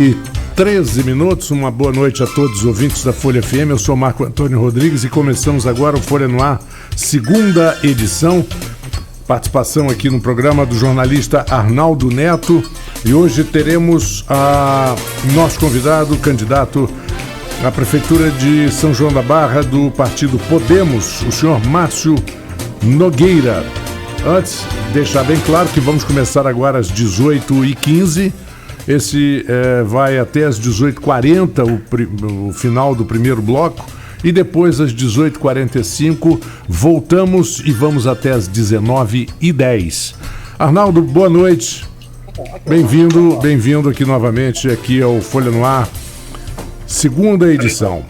E 13 minutos, uma boa noite a todos os ouvintes da Folha FM. Eu sou Marco Antônio Rodrigues e começamos agora o Folha no Ar, segunda edição. Participação aqui no programa do jornalista Arnaldo Neto. E hoje teremos nosso convidado, candidato à Prefeitura de São João da Barra do partido Podemos, o senhor Márcio Nogueira. Antes, deixar bem claro que vamos começar agora às 18h15. Esse vai até às 18h40, o final do primeiro bloco, e depois às 18h45 voltamos e vamos até às 19h10. Arnaldo, boa noite. Bem-vindo aqui novamente, aqui ao Folha no Ar, segunda edição.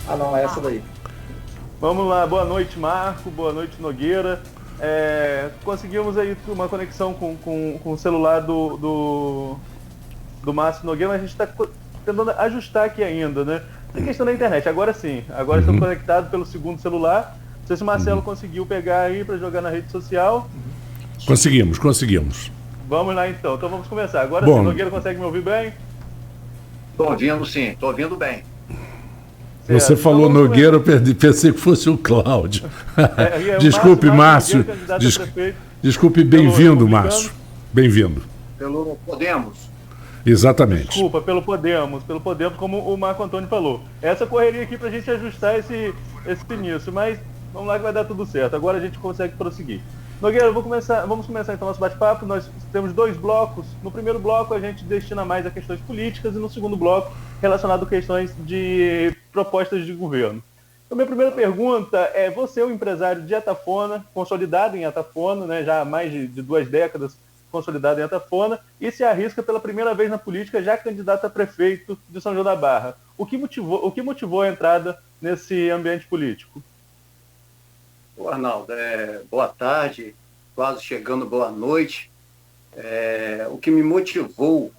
Não, é essa daí. Vamos lá, boa noite, Marco, boa noite, Nogueira. Conseguimos aí uma conexão com o celular do Márcio Nogueira, mas a gente está tentando ajustar aqui ainda, né? Tem questão da internet, agora sim. Agora estamos conectados pelo segundo celular. Não sei se o Marcelo conseguiu pegar aí para jogar na rede social. Conseguimos. Vamos lá então vamos começar. Agora sim, Nogueira consegue me ouvir bem? Estou ouvindo sim, estou ouvindo bem. Certo. Você falou então, Nogueira, eu pensei que fosse o Cláudio. Desculpe, Márcio. Desculpe, bem-vindo, Márcio. Bem-vindo. Pelo Podemos. Exatamente. Desculpa, pelo Podemos, como o Marco Antônio falou. Essa correria aqui pra gente ajustar esse início, mas vamos lá que vai dar tudo certo. Agora a gente consegue prosseguir. Nogueira, vamos começar então nosso bate-papo. Nós temos dois blocos. No primeiro bloco a gente destina mais a questões políticas e no segundo bloco relacionado a questões de propostas de governo. Então, minha primeira pergunta é: você é um empresário de Atafona, consolidado em Atafona, né, já há mais de 2 décadas consolidado em Atafona, e se arrisca pela primeira vez na política, já candidato a prefeito de São João da Barra. O que motivou a entrada nesse ambiente político? Arnaldo, boa tarde, quase chegando boa noite. O que me motivou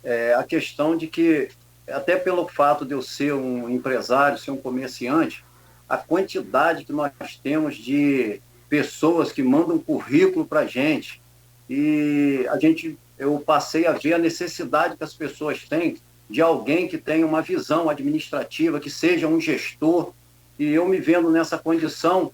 é a questão de que, até pelo fato de eu ser um empresário, ser um comerciante, a quantidade que nós temos de pessoas que mandam currículo para a gente, e eu passei a ver a necessidade que as pessoas têm de alguém que tenha uma visão administrativa, que seja um gestor, e eu me vendo nessa condição,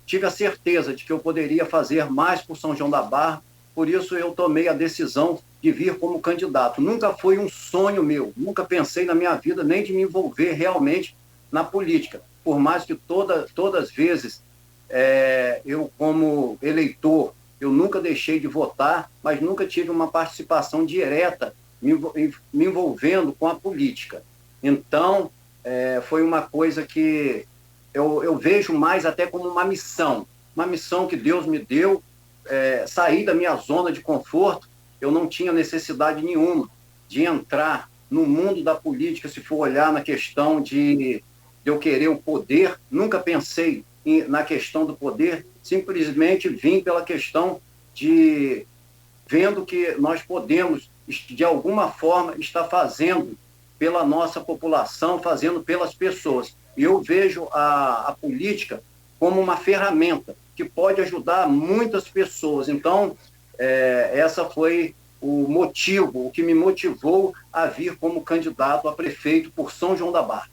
tive a certeza de que eu poderia fazer mais por São João da Barra, por isso eu tomei a decisão de vir como candidato. Nunca foi um sonho meu, nunca pensei na minha vida nem de me envolver realmente na política, por mais que todas as vezes eu, como eleitor, eu nunca deixei de votar, mas nunca tive uma participação direta me envolvendo com a política. Então, foi uma coisa que eu vejo mais até como uma missão que Deus me deu, sair da minha zona de conforto. Eu não tinha necessidade nenhuma de entrar no mundo da política, se for olhar na questão de eu querer o poder, nunca pensei na questão do poder, simplesmente vim pela questão de vendo que nós podemos, de alguma forma, estar fazendo pela nossa população, fazendo pelas pessoas. E eu vejo a política como uma ferramenta que pode ajudar muitas pessoas. Então, essa foi o que me motivou a vir como candidato a prefeito por São João da Barra.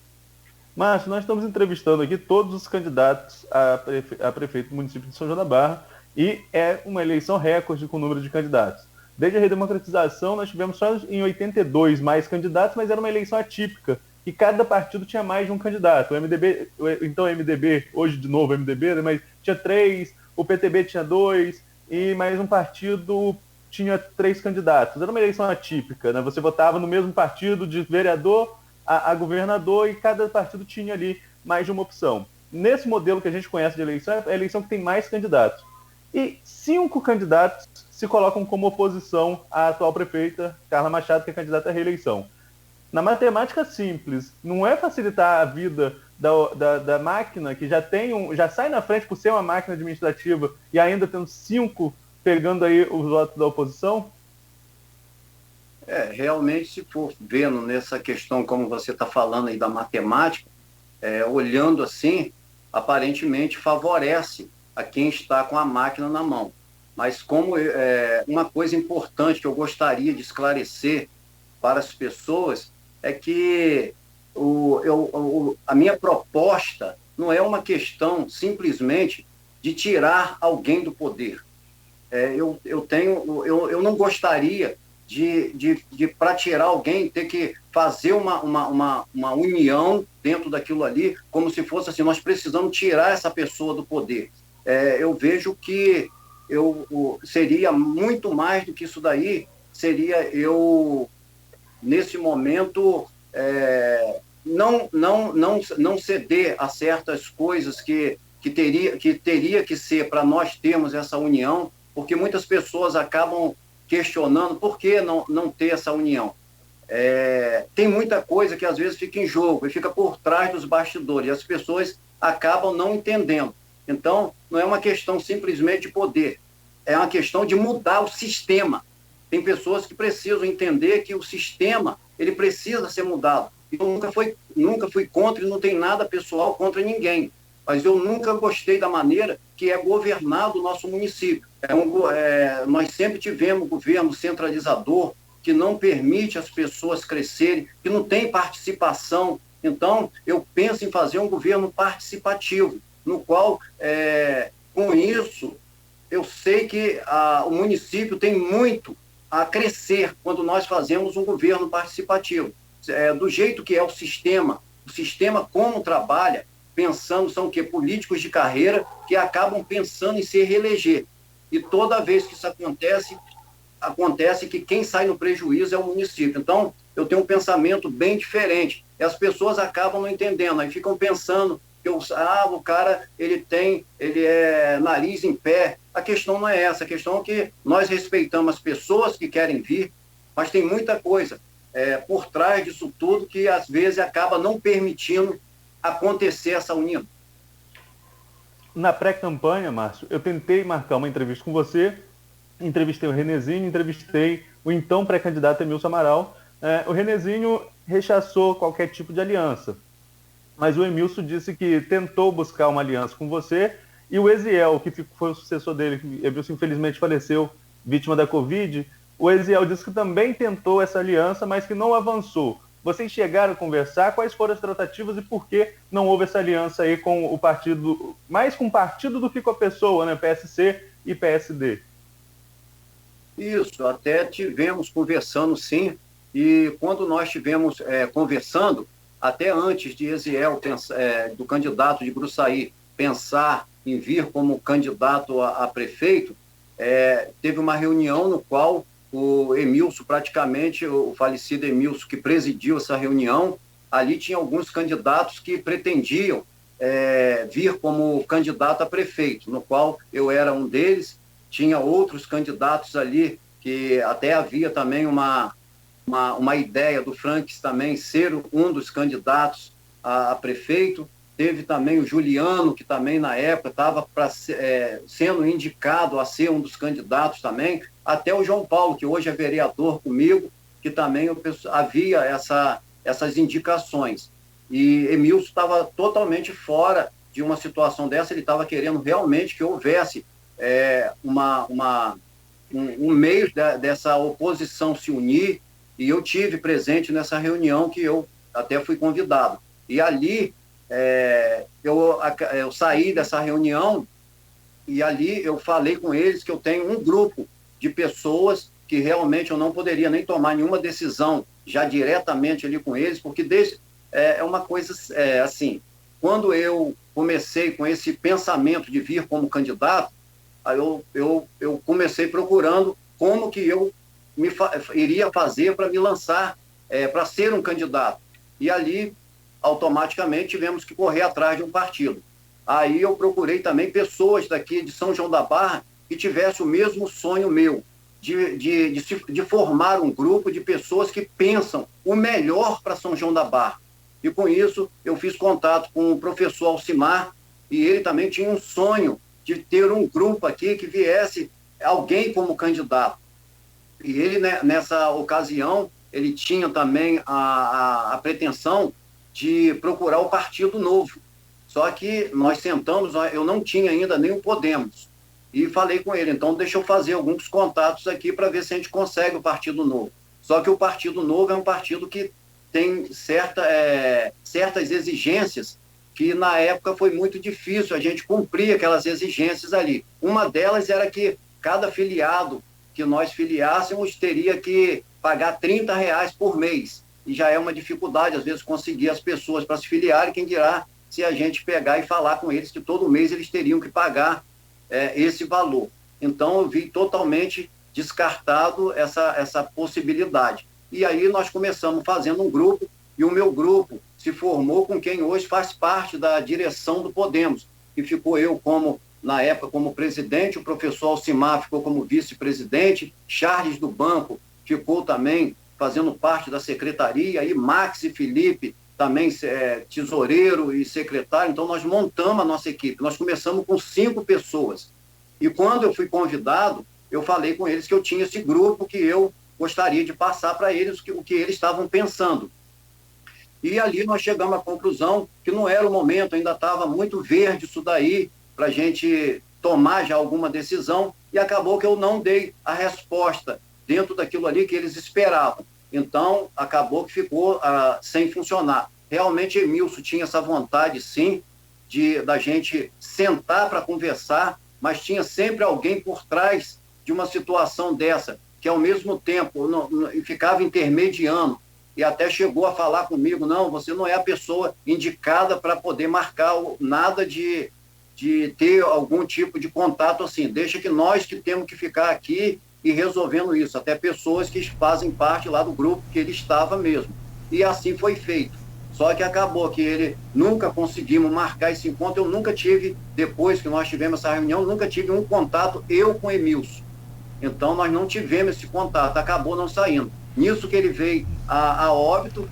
Márcio, nós estamos entrevistando aqui todos os candidatos a prefeito do município de São João da Barra e é uma eleição recorde com o número de candidatos. Desde a redemocratização, nós tivemos só em 82 mais candidatos, mas era uma eleição atípica e cada partido tinha mais de um candidato. O MDB, hoje de novo o MDB, né, mas tinha 3, o PTB tinha 2 e mais um partido tinha 3 candidatos. Era uma eleição atípica, né? Você votava no mesmo partido de vereador a governador e cada partido tinha ali mais de uma opção. Nesse modelo que a gente conhece de eleição, é a eleição que tem mais candidatos. E 5 candidatos se colocam como oposição à atual prefeita, Carla Machado, que é candidata à reeleição. Na matemática simples, não é facilitar a vida da máquina, que já sai na frente por ser uma máquina administrativa e ainda tendo 5 pegando aí os votos da oposição? Realmente, se for vendo nessa questão, como você está falando aí da matemática, olhando assim, aparentemente favorece a quem está com a máquina na mão. Mas como uma coisa importante que eu gostaria de esclarecer para as pessoas é que a minha proposta não é uma questão simplesmente de tirar alguém do poder. Eu não gostaria de para tirar alguém, ter que fazer uma união dentro daquilo ali, como se fosse assim, nós precisamos tirar essa pessoa do poder. Eu vejo que seria muito mais do que isso daí, seria eu, nesse momento, não ceder a certas coisas que teria que ser para nós termos essa união, porque muitas pessoas acabam questionando por que não ter essa união. Tem muita coisa que às vezes fica em jogo e fica por trás dos bastidores, e as pessoas acabam não entendendo. Então, não é uma questão simplesmente de poder, é uma questão de mudar o sistema. Tem pessoas que precisam entender que o sistema ele precisa ser mudado. Eu nunca fui contra e não tem nada pessoal contra ninguém, mas eu nunca gostei da maneira que é governado o nosso município. Nós sempre tivemos um governo centralizador, que não permite as pessoas crescerem, que não tem participação. Então, eu penso em fazer um governo participativo, no qual, com isso, eu sei que o município tem muito a crescer quando nós fazemos um governo participativo. Do jeito que é o sistema como trabalha, pensando, são políticos de carreira que acabam pensando em se reeleger. E toda vez que isso acontece que quem sai no prejuízo é o município. Então, eu tenho um pensamento bem diferente. E as pessoas acabam não entendendo, aí ficam pensando que o cara, ele é nariz em pé. A questão não é essa, a questão é que nós respeitamos as pessoas que querem vir, mas tem muita coisa por trás disso tudo que às vezes acaba não permitindo acontecer essa união. Na pré-campanha, Márcio, eu tentei marcar uma entrevista com você, entrevistei o Renezinho, entrevistei o então pré-candidato Emilson Amaral. O Renezinho rechaçou qualquer tipo de aliança, mas o Emilson disse que tentou buscar uma aliança com você, e o Eziel, que foi o sucessor dele, que Emilson infelizmente faleceu, vítima da Covid, o Eziel disse que também tentou essa aliança, mas que não avançou. Vocês chegaram a conversar? Quais foram as tratativas e por que não houve essa aliança aí com o partido, mais com o partido do que com a pessoa, né? PSC e PSD? Isso, até tivemos conversando sim, e quando nós tivemos conversando, até antes de Eziel, do candidato de Gruçaí, pensar em vir como candidato a prefeito, teve uma reunião no qual o Emilson, praticamente, o falecido Emilson, que presidiu essa reunião, ali tinha alguns candidatos que pretendiam vir como candidato a prefeito, no qual eu era um deles. Tinha outros candidatos ali, que até havia também uma ideia do Franks também ser um dos candidatos a prefeito. Teve também o Juliano, que também na época estava sendo indicado a ser um dos candidatos também, até o João Paulo, que hoje é vereador comigo, que também havia essas indicações. E Emilson estava totalmente fora de uma situação dessa, ele estava querendo realmente que houvesse um meio dessa oposição se unir, e eu tive presente nessa reunião, que eu até fui convidado. E ali eu saí dessa reunião, e ali eu falei com eles que eu tenho um grupo de pessoas que realmente eu não poderia nem tomar nenhuma decisão já diretamente ali com eles, porque é uma coisa assim, quando eu comecei com esse pensamento de vir como candidato, aí eu comecei procurando como que eu iria fazer para me lançar, para ser um candidato. E ali, automaticamente, tivemos que correr atrás de um partido. Aí eu procurei também pessoas daqui de São João da Barra que tivessem o mesmo sonho meu, de formar um grupo de pessoas que pensam o melhor para São João da Barra. E com isso, eu fiz contato com o professor Alcimar, e ele também tinha um sonho de ter um grupo aqui que viesse alguém como candidato. E ele, né, nessa ocasião, ele tinha também a pretensão de procurar o Partido Novo. Só que nós sentamos, eu não tinha ainda nem o Podemos. E falei com ele, então deixa eu fazer alguns contatos aqui para ver se a gente consegue o Partido Novo. Só que o Partido Novo é um partido que tem certas exigências que, na época, foi muito difícil a gente cumprir aquelas exigências ali. Uma delas era que cada filiado que nós filiássemos teria que pagar R$30 por mês. E já é uma dificuldade, às vezes, conseguir as pessoas para se filiarem, quem dirá se a gente pegar e falar com eles que todo mês eles teriam que pagar esse valor. Então, eu vi totalmente descartado essa possibilidade. E aí nós começamos fazendo um grupo, e o meu grupo se formou com quem hoje faz parte da direção do Podemos, que ficou eu na época como presidente, o professor Alcimar ficou como vice-presidente, Charles do Banco ficou também fazendo parte da secretaria, e Max e Felipe também tesoureiro e secretário. Então nós montamos a nossa equipe, nós começamos com 5 pessoas, e quando eu fui convidado, eu falei com eles que eu tinha esse grupo, que eu gostaria de passar para eles o que eles estavam pensando. E ali nós chegamos à conclusão que não era o momento, ainda estava muito verde isso daí, para a gente tomar já alguma decisão, e acabou que eu não dei a resposta dentro daquilo ali que eles esperavam. Então, acabou que ficou sem funcionar. Realmente, Emilson tinha essa vontade, sim, da gente sentar para conversar, mas tinha sempre alguém por trás de uma situação dessa, que ao mesmo tempo ficava intermediando, e até chegou a falar comigo: não, você não é a pessoa indicada para poder marcar nada de ter algum tipo de contato assim, deixa que nós que temos que ficar aqui e resolvendo isso, até pessoas que fazem parte lá do grupo que ele estava mesmo. E assim foi feito. Só que acabou que ele nunca conseguimos marcar esse encontro, eu nunca tive, depois que nós tivemos essa reunião, nunca tive um contato eu com Emilson. Então nós não tivemos esse contato, acabou não saindo. Nisso que ele veio a óbito,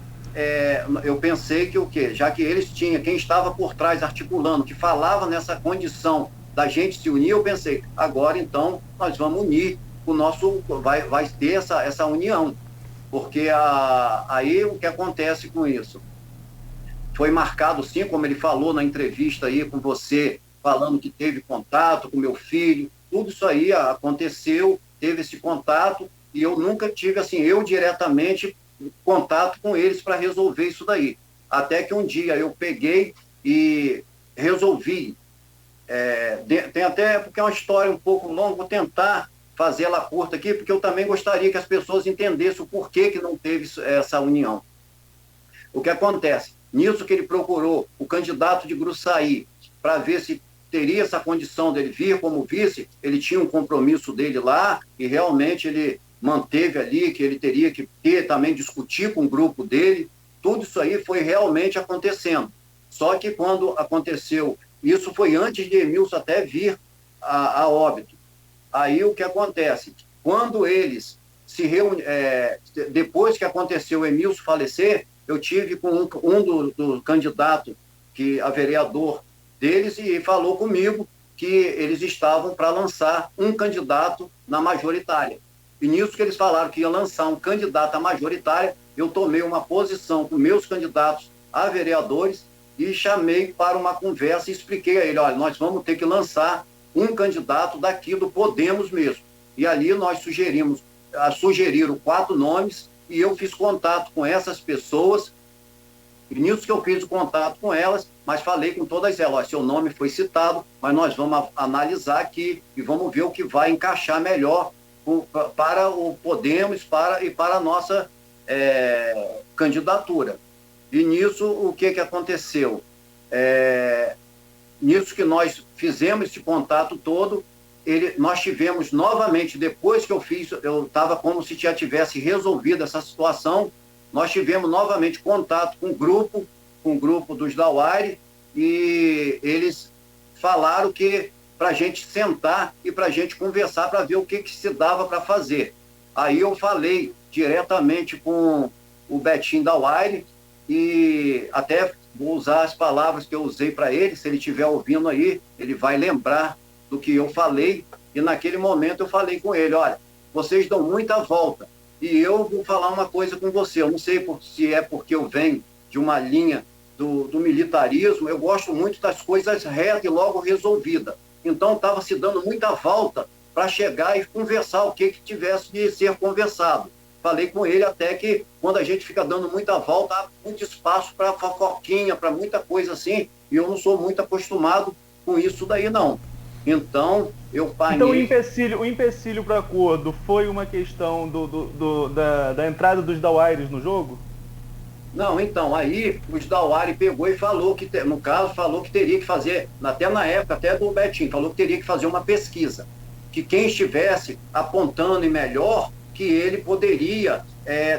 eu pensei que o quê? Já que eles tinham, quem estava por trás articulando, que falava nessa condição da gente se unir, eu pensei, agora então nós vamos unir o nosso, vai ter essa união, porque aí o que acontece com isso? Foi marcado sim, como ele falou na entrevista aí com você, falando que teve contato com meu filho, tudo isso aí aconteceu, teve esse contato, e eu nunca tive, assim, eu diretamente contato com eles para resolver isso daí. Até que um dia eu peguei e resolvi, tem até, porque é uma história um pouco longa, vou tentar fazer ela curta aqui, porque eu também gostaria que as pessoas entendessem o porquê que não teve essa união. O que acontece? Nisso que ele procurou o candidato de Gruçaí para ver se teria essa condição dele vir como vice, ele tinha um compromisso dele lá, e realmente ele manteve ali, que ele teria que também discutir com o grupo dele, tudo isso aí foi realmente acontecendo. Só que quando aconteceu, isso foi antes de Emilson até vir a óbito. Aí o que acontece? Quando eles se reúnem, depois que aconteceu o Emilson falecer, eu tive com um do candidato a vereador deles, e falou comigo que eles estavam para lançar um candidato na majoritária. E nisso que eles falaram que ia lançar um candidato à majoritária, eu tomei uma posição com meus candidatos a vereadores e chamei para uma conversa e expliquei a ele: olha, nós vamos ter que lançar um candidato daqui do Podemos mesmo. E ali nós sugeriram 4 nomes, e eu fiz contato com essas pessoas, e nisso que eu fiz o contato com elas, mas falei com todas elas: olha, seu nome foi citado, mas nós vamos analisar aqui e vamos ver o que vai encaixar melhor para o Podemos e para a nossa candidatura. E nisso, o que aconteceu? Nisso que nós fizemos esse contato todo, nós tivemos novamente, depois que eu estava como se já tivesse resolvido essa situação, nós tivemos novamente contato com o grupo dos Dauaire, e eles falaram que para a gente sentar e para a gente conversar para ver o que se dava para fazer. Aí eu falei diretamente com o Betinho Dauaire, e até vou usar as palavras que eu usei para ele, se ele estiver ouvindo aí, ele vai lembrar do que eu falei, e naquele momento eu falei com ele: olha, vocês dão muita volta, e eu vou falar uma coisa com você, eu não sei se é porque eu venho de uma linha do militarismo, eu gosto muito das coisas retas e logo resolvidas. Então estava se dando muita volta para chegar e conversar o que tivesse de ser conversado. falei com ele até que quando a gente fica dando muita volta, há muito espaço para fofoquinha, para muita coisa assim, e eu não sou muito acostumado com isso daí, não. Então, eu paguei... Então, o empecilho para acordo foi uma questão da entrada dos Dauaires no jogo? Não, então, aí o Dauari pegou e falou que, no caso, falou que teria que fazer, até na época, até do Betinho, falou que teria que fazer uma pesquisa, que quem estivesse apontando e melhor, que ele poderia,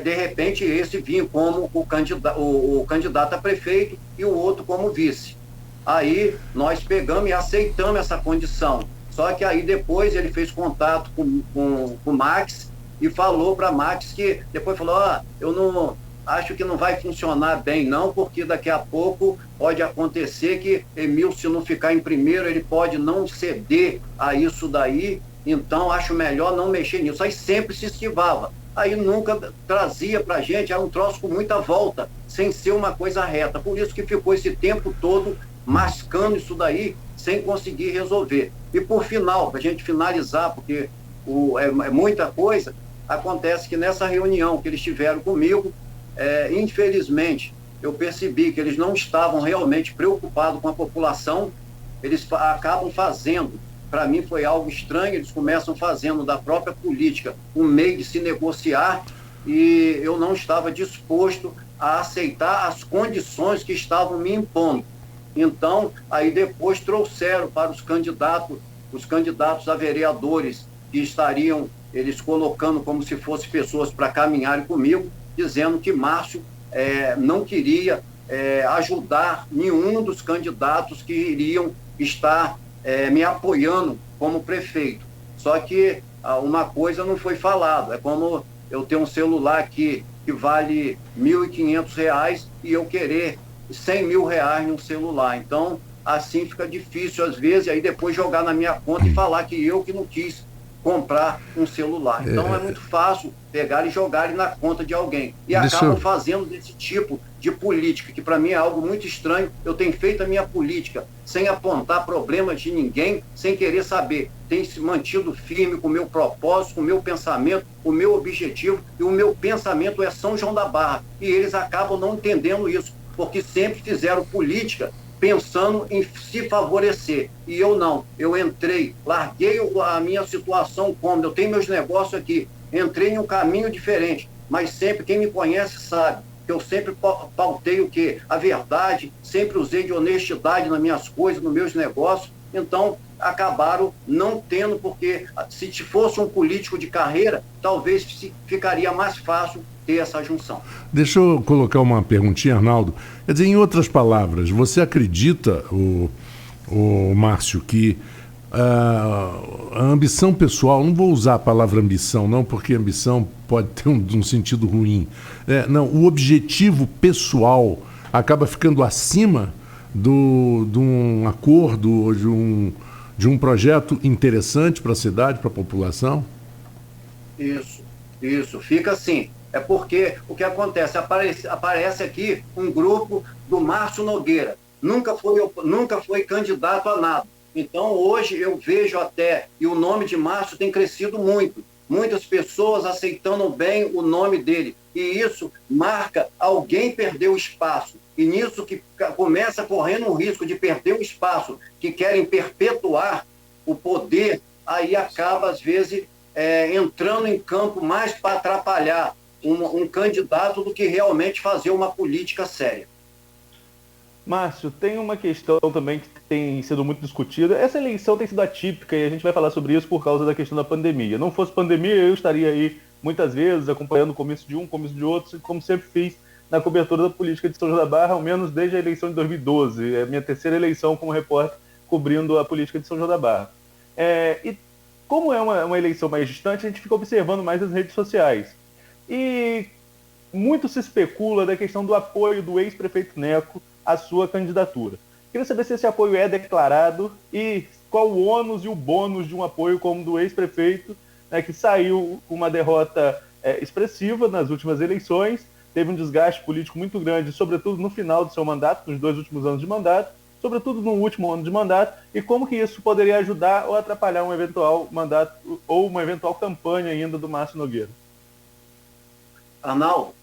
de repente, esse vir como o candidato a prefeito e o outro como vice. Aí nós pegamos e aceitamos essa condição. Só que aí depois ele fez contato com o Max e falou para Max que, depois falou, eu não... acho que não vai funcionar bem não, porque daqui a pouco pode acontecer que Emil, se não ficar em primeiro, ele pode não ceder a isso daí, então acho melhor não mexer nisso. Aí sempre se esquivava, aí nunca trazia pra gente, era um troço com muita volta, sem ser uma coisa reta, por isso que ficou esse tempo todo mascando isso daí, sem conseguir resolver. E por final, pra gente finalizar, porque é muita coisa, acontece que nessa reunião que eles tiveram comigo, infelizmente, eu percebi que eles não estavam realmente preocupados com a população, eles acabam fazendo, para mim foi algo estranho, eles começam fazendo da própria política um meio de se negociar e eu não estava disposto a aceitar as condições que estavam me impondo. Então, aí depois trouxeram para os candidatos a vereadores que estariam, eles colocando como se fossem pessoas para caminharem comigo, dizendo que Márcio não queria ajudar nenhum dos candidatos que iriam estar me apoiando como prefeito. Só que uma coisa não foi falado, é como eu tenho um celular aqui que vale R$1.500 e eu querer R$100 mil num celular. Então, assim fica difícil às vezes, aí depois jogar na minha conta e falar que eu que não quis comprar um celular. Então é muito fácil pegar e jogar na conta de alguém. E acabam fazendo desse tipo de política, que para mim é algo muito estranho. Eu tenho feito a minha política sem apontar problemas de ninguém, sem querer saber. Tenho se mantido firme com o meu propósito, com o meu pensamento, o meu objetivo, e o meu pensamento é São João da Barra. E eles acabam não entendendo isso, porque sempre fizeram política pensando em se favorecer, e eu não, eu entrei, larguei a minha situação cômoda, eu tenho meus negócios aqui, entrei em um caminho diferente, mas sempre, quem me conhece sabe, que eu sempre pautei o quê? A verdade, sempre usei de honestidade nas minhas coisas, nos meus negócios, então acabaram não tendo, porque se fosse um político de carreira, talvez ficaria mais fácil ter essa junção. Deixa eu colocar uma perguntinha, Arnaldo. Quer dizer, em outras palavras, você acredita, o Márcio, que a ambição pessoal, não vou usar a palavra ambição, não, porque ambição pode ter um sentido ruim. Não, o objetivo pessoal acaba ficando acima de um acordo ou de um projeto interessante para a cidade, para a população? Isso, fica assim. É porque o que acontece, aparece aqui um grupo do Márcio Nogueira, nunca foi candidato a nada. Então hoje eu vejo até, e o nome de Márcio tem crescido muito, muitas pessoas aceitando bem o nome dele, e isso marca alguém perder o espaço, e nisso que começa correndo o risco de perder o espaço, que querem perpetuar o poder, aí acaba às vezes entrando em campo mais para atrapalhar um candidato do que realmente fazer uma política séria. Márcio, tem uma questão também que tem sido muito discutida. Essa eleição tem sido atípica e a gente vai falar sobre isso por causa da questão da pandemia. Não fosse pandemia, eu estaria aí muitas vezes acompanhando o comício de um, comício de outro, como sempre fiz na cobertura da política de São João da Barra, ao menos desde a eleição de 2012. É a minha terceira eleição como repórter cobrindo a política de São João da Barra. E como é uma eleição mais distante, a gente fica observando mais as redes sociais. E muito se especula da questão do apoio do ex-prefeito Neco à sua candidatura. Queria saber se esse apoio é declarado e qual o ônus e o bônus de um apoio como do ex-prefeito, né, que saiu com uma derrota expressiva nas últimas eleições, teve um desgaste político muito grande, sobretudo no final do seu mandato, nos 2 últimos anos de mandato, sobretudo no último ano de mandato, e como que isso poderia ajudar ou atrapalhar um eventual mandato ou uma eventual campanha ainda do Márcio Nogueira. Arnaldo,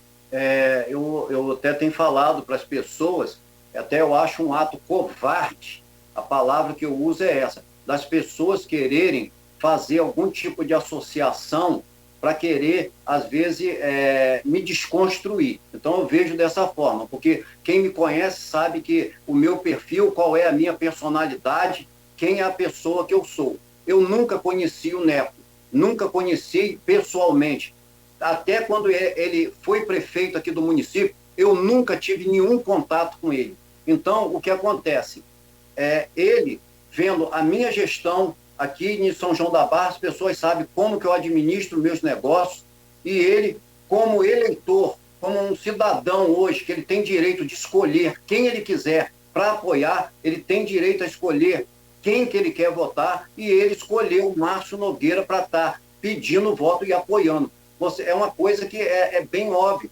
eu até tenho falado para as pessoas, até eu acho um ato covarde, a palavra que eu uso é essa, das pessoas quererem fazer algum tipo de associação para querer, às vezes, me desconstruir. Então, eu vejo dessa forma, porque quem me conhece sabe que o meu perfil, qual é a minha personalidade, quem é a pessoa que eu sou. Eu nunca conheci o Neco, nunca conheci pessoalmente. Até quando ele foi prefeito aqui do município, eu nunca tive nenhum contato com ele. Então, o que acontece? Ele, vendo a minha gestão aqui em São João da Barra, as pessoas sabem como que eu administro meus negócios, e ele, como eleitor, como um cidadão hoje, que ele tem direito de escolher quem ele quiser para apoiar, ele tem direito a escolher quem que ele quer votar, e ele escolheu o Márcio Nogueira para estar pedindo voto e apoiando. É uma coisa que é bem óbvio.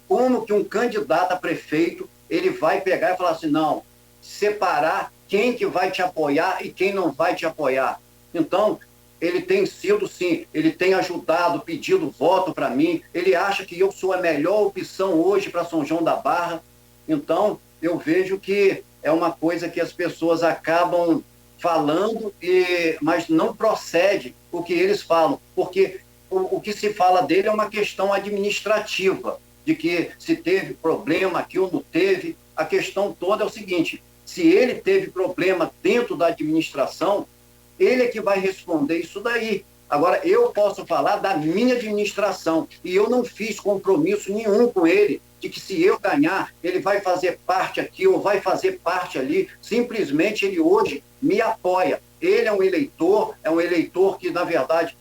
Como que um candidato a prefeito, ele vai pegar e falar assim, não, separar quem que vai te apoiar e quem não vai te apoiar. Então, ele tem sido, sim, ele tem ajudado, pedido voto para mim, ele acha que eu sou a melhor opção hoje para São João da Barra. Então, eu vejo que é uma coisa que as pessoas acabam falando, mas não procede o que eles falam, porque o que se fala dele é uma questão administrativa, de que se teve problema aqui ou não teve. A questão toda é o seguinte, se ele teve problema dentro da administração, ele é que vai responder isso daí. Agora, eu posso falar da minha administração, e eu não fiz compromisso nenhum com ele, de que se eu ganhar, ele vai fazer parte aqui ou vai fazer parte ali. Simplesmente ele hoje me apoia. Ele é um eleitor que, na verdade,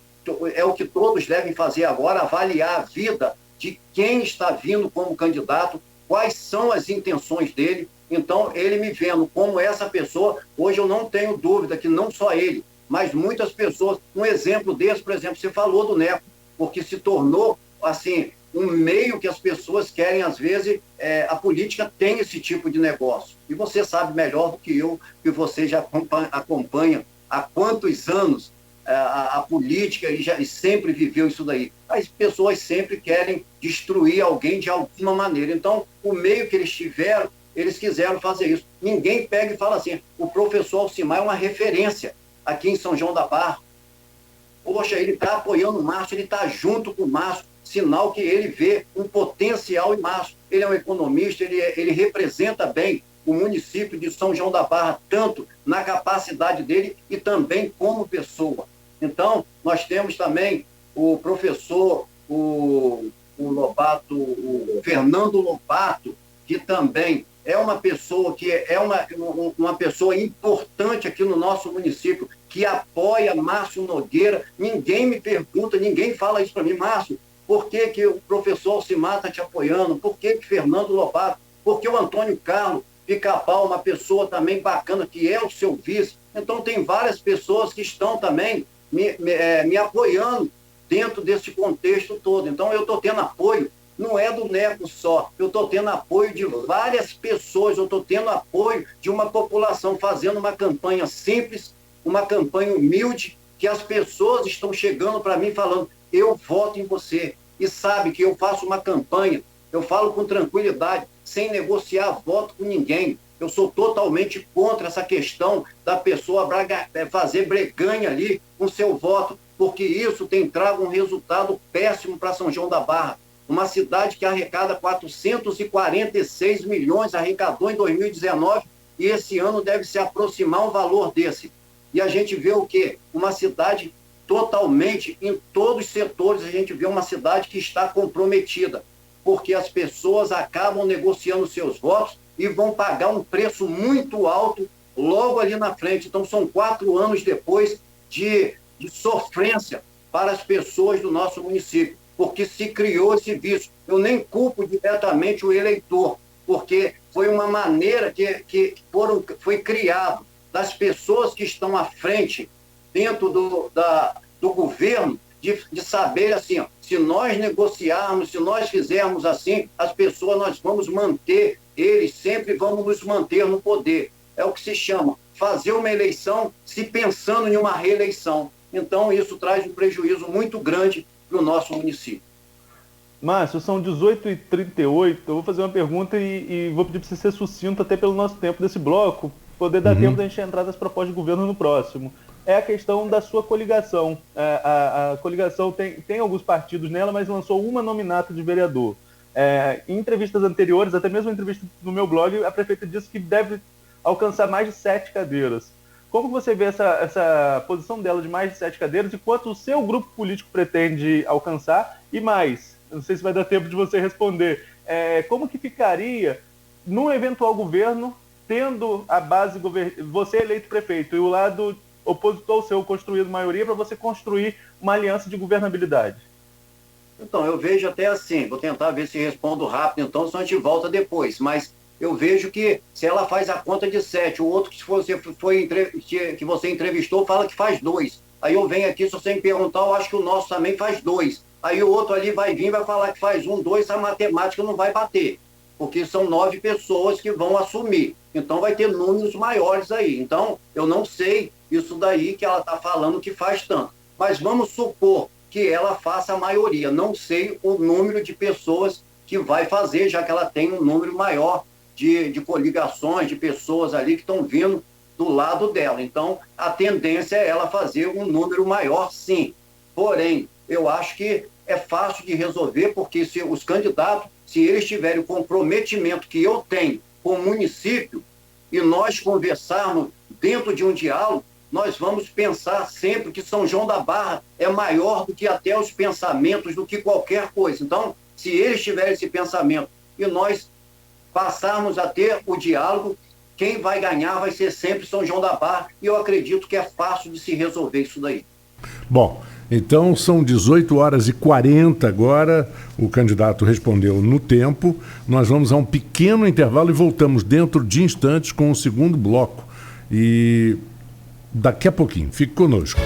é o que todos devem fazer agora, avaliar a vida de quem está vindo como candidato, quais são as intenções dele. Então, ele me vendo como essa pessoa, hoje eu não tenho dúvida que não só ele, mas muitas pessoas, um exemplo desse, por exemplo, você falou do Neco, porque se tornou, assim, um meio que as pessoas querem, às vezes, a política tem esse tipo de negócio. E você sabe melhor do que eu, que você já acompanha há quantos anos a política e sempre viveu isso daí. As pessoas sempre querem destruir alguém de alguma maneira. Então, o meio que eles tiveram, eles quiseram fazer isso. Ninguém pega e fala assim, o professor Alcimar é uma referência aqui em São João da Barra. Poxa, ele está apoiando o Márcio, ele está junto com o Márcio, sinal que ele vê um potencial em Márcio. Ele é um economista, ele representa bem o município de São João da Barra, tanto na capacidade dele e também como pessoa. Então, nós temos também o professor, o Fernando Lobato, que também é uma pessoa que é uma pessoa importante aqui no nosso município, que apoia Márcio Nogueira. Ninguém me pergunta, ninguém fala isso para mim, Márcio, por que o professor Alcimar está te apoiando? Por que Fernando Lobato? Por que o Antônio Carlos Pica-Pau, uma pessoa também bacana, que é o seu vice? Então, tem várias pessoas que estão também me apoiando dentro desse contexto todo. Então, eu estou tendo apoio, não é do Neco só, eu estou tendo apoio de várias pessoas, eu estou tendo apoio de uma população fazendo uma campanha simples, uma campanha humilde, que as pessoas estão chegando para mim falando, eu voto em você, e sabe que eu faço uma campanha, eu falo com tranquilidade, sem negociar voto com ninguém. Eu sou totalmente contra essa questão da pessoa fazer breganha ali com seu voto, porque isso tem trago um resultado péssimo para São João da Barra. Uma cidade que arrecada 446 milhões, arrecadou em 2019, e esse ano deve se aproximar um valor desse. E a gente vê o quê? Uma cidade totalmente, em todos os setores, a gente vê uma cidade que está comprometida, porque as pessoas acabam negociando seus votos e vão pagar um preço muito alto logo ali na frente. Então, são 4 anos depois de sofrência para as pessoas do nosso município, porque se criou esse vício. Eu nem culpo diretamente o eleitor, porque foi uma maneira que foi criado das pessoas que estão à frente dentro do governo, de saber assim, ó, se nós negociarmos, se nós fizermos assim, as pessoas, nós vamos manter, eles sempre vamos nos manter no poder. É o que se chama fazer uma eleição se pensando em uma reeleição. Então, isso traz um prejuízo muito grande para o nosso município. Márcio, são 18h38. Eu vou fazer uma pergunta e vou pedir para você ser sucinto até pelo nosso tempo desse bloco, poder dar tempo da gente entrar nas propostas de governo no próximo. É a questão da sua coligação. A coligação tem alguns partidos nela, mas lançou uma nominata de vereador. Em entrevistas anteriores, até mesmo em entrevista no meu blog, a prefeita disse que deve alcançar mais de 7 cadeiras. Como você vê essa posição dela de mais de 7 cadeiras e quanto o seu grupo político pretende alcançar? E mais, não sei se vai dar tempo de você responder, como que ficaria num eventual governo, tendo a base, você eleito prefeito e o lado opositor seu construído maioria para você construir uma aliança de governabilidade? Então, eu vejo até assim, vou tentar ver se respondo rápido, então, senão a gente volta depois, mas eu vejo que se ela faz a conta de 7, o outro que você entrevistou fala que faz 2. Aí eu venho aqui, se você me perguntar, eu acho que o nosso também faz 2. Aí o outro ali vai vir e vai falar que faz 1, 2, a matemática não vai bater, porque são 9 pessoas que vão assumir. Então vai ter números maiores aí. Então, eu não sei isso daí que ela está falando que faz tanto. Mas vamos supor que ela faça a maioria. Não sei o número de pessoas que vai fazer, já que ela tem um número maior de coligações, de pessoas ali que estão vindo do lado dela. Então, a tendência é ela fazer um número maior, sim. Porém, eu acho que é fácil de resolver, porque se os candidatos, se eles tiverem o comprometimento que eu tenho com o município, e nós conversarmos dentro de um diálogo, nós vamos pensar sempre que São João da Barra é maior do que até os pensamentos, do que qualquer coisa. Então, se eles tiverem esse pensamento e nós passarmos a ter o diálogo, quem vai ganhar vai ser sempre São João da Barra, e eu acredito que é fácil de se resolver isso daí. Bom, então são 18h40 agora, o candidato respondeu no tempo, nós vamos a um pequeno intervalo e voltamos dentro de instantes com o segundo bloco. E daqui a pouquinho, fique conosco.